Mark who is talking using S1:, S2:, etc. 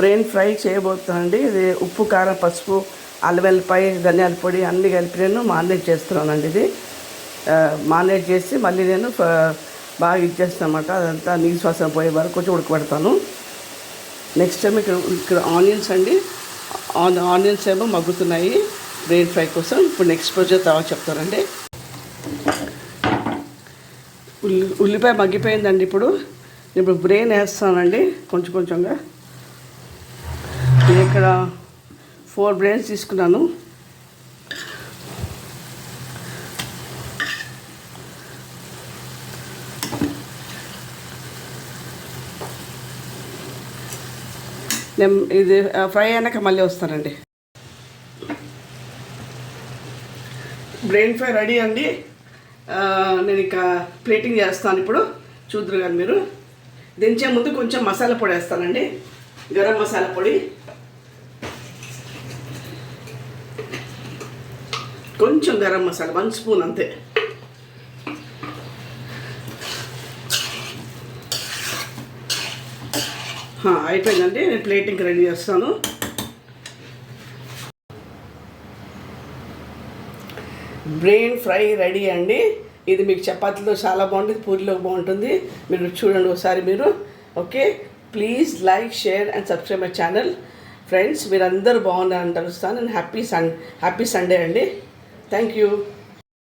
S1: Brain fry చేయబోతున్నానండి. ఇది ఉప్పు, కారం, పసుపు, అల్లం వెల్లిపాయ, ధనియాల పొడి అన్నీ కలిపి నేను మారినేట్ చేస్తున్నానండి. ఇది మారినేట్ చేసి మళ్ళీ నేను బాగా ఇచ్చేస్తాను అన్నమాట. అదంతా నీసు శ్వాసన పోయే వరకు కొంచెం ఉడకబెడతాను. నెక్స్ట్ టైం ఇక్కడ ఆనియన్స్ అండి, ఆనియన్స్ ఏమో మగ్గుతున్నాయి బ్రెయిన్ ఫ్రై కోసం. ఇప్పుడు నెక్స్ట్ ప్రాసెస్ తర్వాత చెప్తానండి. ఉల్లిపాయ మగ్గిపోయిందండి. ఇప్పుడు బ్రెయిన్ వేస్తానండి కొంచెం కొంచెంగా. నేను ఇక్కడ 4 బ్రెయిన్స్ తీసుకున్నాను. నేను ఇది ఫ్రై అయినాక మళ్ళీ వస్తానండి. బ్రెయిన్ ఫ్రై రెడీ అండి. నేను ఇక ప్లేటింగ్ చేస్తాను. ఇప్పుడు చూద్దరు కానీ మీరు. దించే ముందు కొంచెం మసాలా పొడి వేస్తానండి. గరం మసాలా పొడి కొంచెం, గరం మసాలా 1 స్పూన్ అంతే. అయిపోయిందండి. నేను ప్లేటింగ్ రెడీ చేస్తాను. బ్రెయిన్ ఫ్రై రెడీ అండి. ఇది మీకు చపాతీలో చాలా బాగుంటుంది, పూరిలో బాగుంటుంది. మీరు చూడండి ఒకసారి మీరు. Okay, please like, share and subscribe my channel. Friends, మీరందరూ బాగున్నారని తెలుస్తాను. హ్యాపీ సండే అండి. Thank you.